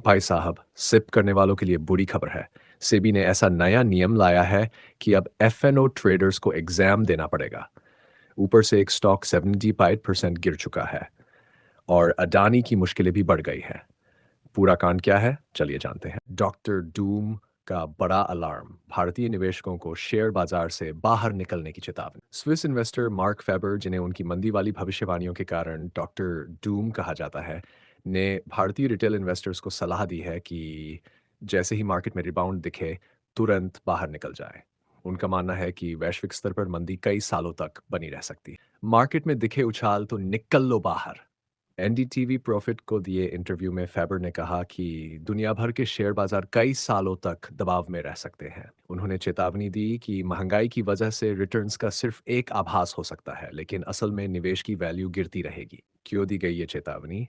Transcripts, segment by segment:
भाई साहब, सिप करने वालों के लिए बुरी खबर है। सेबी ने ऐसा नया नियम लाया है कि अब एफएनओ ट्रेडर्स को एग्जाम देना पड़ेगा। ऊपर से एक स्टॉक 75% गिर चुका है और अडानी की मुश्किलें भी बढ़ गई हैं। पूरा कांड क्या है, चलिए जानते हैं। डॉक्टर डूम का बड़ा अलार्म, भारतीय निवेशकों को शेयर बाजार से बाहर निकलने की चेतावनी। स्विस इन्वेस्टर मार्क फेबर, जिन्हें उनकी मंदी वाली भविष्यवाणियों के कारण डॉक्टर डूम कहा जाता है, ने भारतीय रिटेल इन्वेस्टर्स को सलाह दी है कि जैसे ही मार्केट में रिबाउंड दिखे, तुरंत बाहर निकल जाए। उनका मानना है कि वैश्विक स्तर पर मंदी कई सालों तक बनी रह सकती है। मार्केट में दिखे उछाल तो निकल लो बाहर। एनडीटीवी प्रॉफिट को दिए इंटरव्यू में फेबर ने कहा कि दुनिया भर के शेयर बाजार कई सालों तक दबाव में रह सकते हैं। उन्होंने चेतावनी दी कि महंगाई की वजह से रिटर्न्स का सिर्फ एक आभास हो सकता है, लेकिन असल में निवेश की वैल्यू गिरती रहेगी। क्यों दी गई ये चेतावनी?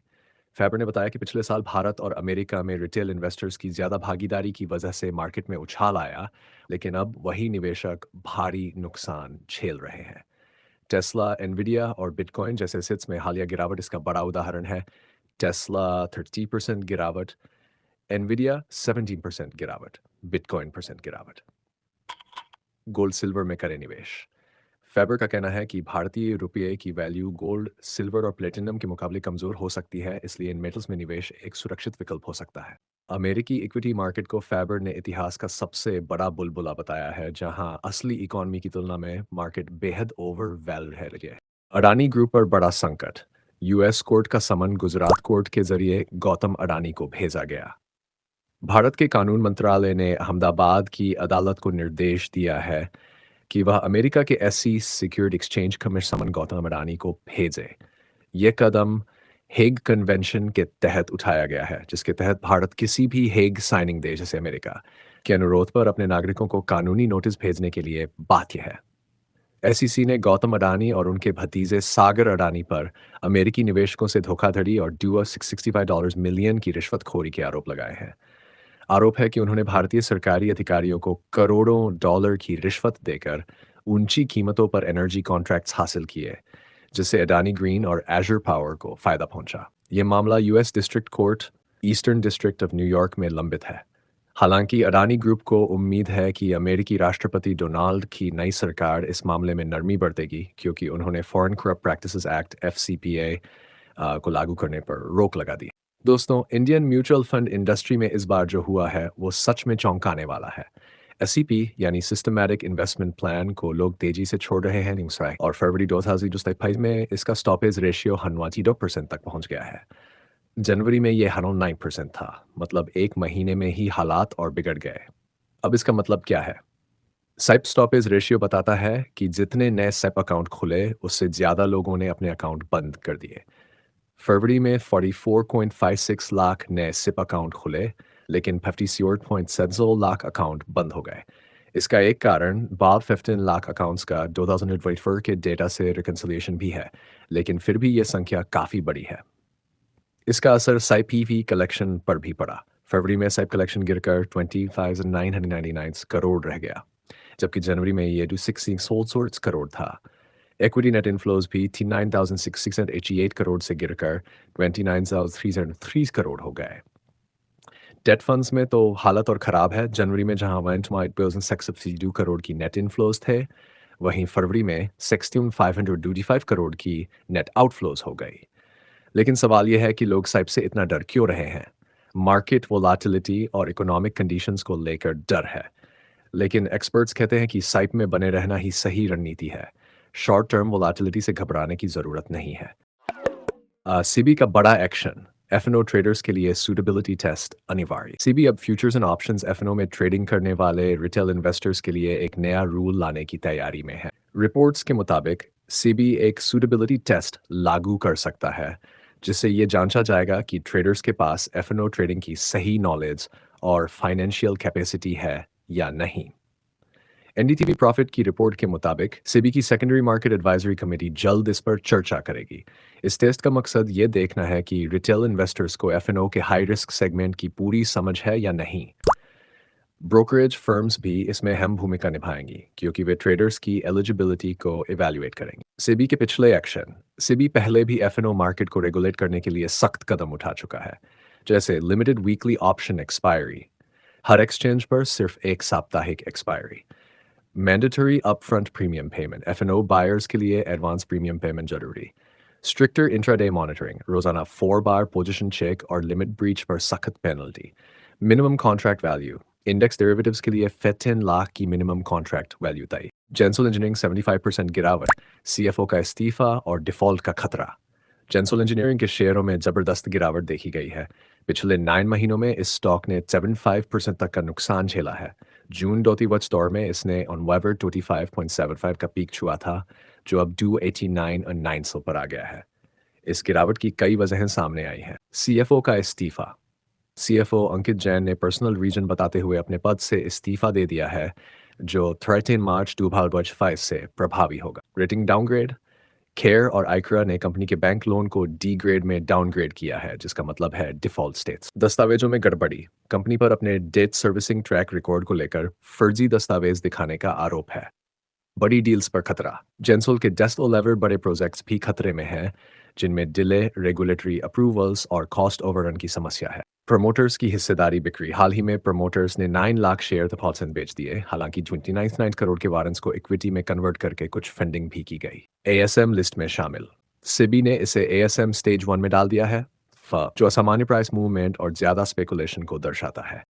फेबर ने बताया कि पिछले साल भारत और अमेरिका में रिटेल इन्वेस्टर्स की ज़्यादा भागीदारी की वजह से मार्केट में उछाल आया, लेकिन अब वही निवेशक भारी नुकसान झेल रहे हैं। टेस्ला, एनवीडिया और बिटकॉइन जैसे एसेट्स में हालिया गिरावट इसका बड़ा उदाहरण है। टेस्ला 30% गिरावट, एनवीडिया 17% गिरावट, बिटकॉइन परसेंट गिरावट। गोल्ड सिल्वर में करें निवेश। फेबर का कहना है कि भारतीय रुपये की वैल्यू गोल्ड, सिल्वर और प्लेटिनम के मुकाबले कमजोर हो सकती है, इसलिए इन मेटल्स में निवेश एक सुरक्षित विकल्प हो सकता है। अमेरिकी इक्विटी मार्केट को फेबर ने इतिहास का सबसे बड़ा बुलबुला बताया है, जहां असली इकोनॉमी की तुलना में मार्केट बेहद ओवर वैल्यूड है लगे। अडानी ग्रुप पर बड़ा संकट, यूएस कोर्ट का समन गुजरात कोर्ट के जरिए गौतम अडानी को भेजा गया। भारत के कानून मंत्रालय ने अहमदाबाद की अदालत को निर्देश दिया है कि वह अमेरिका के एससी सिक्योर्ड एक्सचेंज कमिश्नर समन गौतम अडानी को भेजे। ये कदम हेग कन्वेंशन के तहत उठाया गया है, जिसके तहत भारत किसी भी हेग साइनिंग देश जैसे अमेरिका के अनुरोध पर अपने नागरिकों को कानूनी नोटिस भेजने के लिए बाध्य है। एसईसी ने गौतम अडानी और उनके भतीजे सागर अडानी पर अमेरिकी निवेशकों से धोखाधड़ी और ड्यूअर $665 मिलियन की रिश्वतखोरी के आरोप लगाए हैं। आरोप है कि उन्होंने भारतीय सरकारी अधिकारियों को करोड़ों डॉलर की रिश्वत देकर ऊंची कीमतों पर एनर्जी कॉन्ट्रैक्ट्स हासिल किए, जिससे अडानी ग्रीन और एजर पावर को फायदा पहुंचा। यह मामला US district court, eastern district of New York में लंबित है। हालांकि अडानी ग्रुप को उम्मीद है कि अमेरिकी राष्ट्रपति डोनाल्ड की नई सरकार इस मामले में नरमी बरतेगी, क्योंकि उन्होंने फॉरेन करप्ट प्रैक्टिसेस एक्ट एफसीपीए को लागू करने पर रोक लगा दी। दोस्तों, इंडियन म्यूचुअल फंड इंडस्ट्री में इस बार जो हुआ है वो सच में चौंकाने वाला है। एसईपी यानी सिस्टमैटिक इन्वेस्टमेंट प्लान को लोग तेजी से छोड़ रहे हैं न्यूज़, और फरवरी 2025 में इसका स्टॉपेज रेशियो 102% तक पहुंच गया है। जनवरी में ये 109% था, मतलब एक महीने में ही हालात और बिगड़ गए। अब इसका मतलब क्या है? सेप स्टॉपेज रेशियो बताता है कि जितने नए सेप अकाउंट खुले, उससे ज़्यादा लोगों ने अपने अकाउंट बंद कर दिए। फरवरी में 44.56 लाख नए सिप अकाउंट खुले, लेकिन 57.70 लाख अकाउंट बंद हो गए। इसका एक कारण बाद 15 लाख अकाउंट्स का 2024 के डेटा से रिकन्सिलिएशन भी है, लेकिन फिर भी ये संख्या काफ़ी बड़ी है। इसका असर साइपीवी कलेक्शन पर भी पड़ा। फरवरी में साइप कलेक्शन गिरकर 20,999 करोड़ रह गया, जबकि जनवरी में ये 16 करोड़ था। इक्विटी नेट इनफ्लोज भी 9,688 करोड़ से गिरकर 29,303 करोड़ हो गए। डेट फंड्स में तो हालत और ख़राब है। जनवरी में जहां 1,652 करोड़ की नेट इनफ्लोज थे, वहीं फरवरी में 16,525 करोड़ की नेट आउटफ्लोज हो गई। लेकिन सवाल यह है कि लोग साइप से इतना डर क्यों रहे हैं? मार्केट वोलाटिलिटी और इकोनॉमिक कंडीशंस को लेकर डर है, लेकिन एक्सपर्ट्स कहते हैं कि साइप में बने रहना ही सही रणनीति है। शॉर्ट टर्म वोलाटिलिटी से घबराने की ज़रूरत नहीं है। सीबी का बड़ा एक्शन, एफएनओ ट्रेडर्स के लिए सूटेबिलिटी टेस्ट अनिवार्य। सीबी अब फ्यूचर्स एंड ऑप्शंस एफएनओ में ट्रेडिंग करने वाले रिटेल इन्वेस्टर्स के लिए एक नया रूल लाने की तैयारी में है। रिपोर्ट्स के मुताबिक सीबी एक सूटेबिलिटी टेस्ट लागू कर सकता है, जिससे ये जांचा जाएगा कि ट्रेडर्स के पास एफएनओ ट्रेडिंग की सही नॉलेज और फाइनेंशियल कैपेसिटी है या नहीं। एनडीटीवी प्रॉफिट की रिपोर्ट के मुताबिक सेबी की सेकेंडरी मार्केट एडवाइजरी कमेटी जल्द इस पर चर्चा करेगी। इस टेस्ट का मकसद ये देखना है कि रिटेल इन्वेस्टर्स को एफएनओ के हाई रिस्क सेगमेंट की पूरी समझ है या नहीं। ब्रोकरेज फर्म्स भी इसमें अहम भूमिका निभाएंगी, क्योंकि वे ट्रेडर्स की एलिजिबिलिटी को इवैल्यूएट करेंगे। सेबी के पिछले एक्शन, सेबी पहले भी एफएनओ मार्केट को रेगुलेट करने के लिए सख्त कदम उठा चुका है। जैसे लिमिटेड वीकली ऑप्शन एक्सपायरी, हर एक्सचेंज पर सिर्फ एक साप्ताहिक expiry, mandatory upfront premium payment, एफ&ओ बायर्स के लिए एडवांस प्रीमियम पेमेंट जरूरी, स्ट्रिक्टर इंट्राडे मॉनिटरिंग, रोजाना 4 बार पोजीशन चेक और लिमिट ब्रीच पर सख्त penalty, minimum contract value, index derivatives के लिए 15 लाख की मिनिमम कॉन्ट्रैक्ट वैल्यू तय, जेंसोल इंजीनियरिंग 75% गिरावट, सीएफओ का इस्तीफा और डिफॉल्ट का खतरा। जेंसोल इंजीनियरिंग के शेयरों में जबरदस्त गिरावट देखी गई है। पिछले 9 महीनों में इस स्टॉक ने 75% तक का नुकसान झेला है। जून डॉटी स्टोर में इसने ऑन वेवर 25.75 का पीक छुआ था, जो अब 289.9 पर आ गया है। इस गिरावट की कई वजहें सामने आई हैं। सीएफओ का इस्तीफा, सीएफओ अंकित जैन ने पर्सनल रीजन बताते हुए अपने पद से इस्तीफा दे दिया है, जो 13 मार्च 2025 से प्रभावी होगा। रेटिंग डाउनग्रेड, केयर और आइक्रा ने कंपनी के बैंक लोन को डी ग्रेड में डाउनग्रेड किया है, जिसका मतलब है डिफॉल्ट स्टेट्स। दस्तावेजों में गड़बड़ी, कंपनी पर अपने डेट सर्विसिंग ट्रैक रिकॉर्ड को लेकर फर्जी दस्तावेज दिखाने का आरोप है। बड़ी डील्स पर खतरा, जेंसोल के 10 लेवर बड़े प्रोजेक्ट्स भी खतरे में हैं, जिनमें डिले, रेगुलेटरी अप्रूवल्स और कॉस्ट ओवररन की समस्या है। प्रमोटर्स की हिस्सेदारी बिक्री, हाल ही में प्रमोटर्स ने 9 लाख शेयर तफालसन बेच दिए, हालांकि 29 करोड़ के वारंट्स को इक्विटी में कन्वर्ट करके कुछ फंडिंग भी की गई। एएसएम लिस्ट में शामिल, सिबी ने इसे एएसएम स्टेज 1 में डाल दिया है, जो असामान्य प्राइस मूवमेंट और ज्यादा स्पेकुलेशन को दर्शाता है।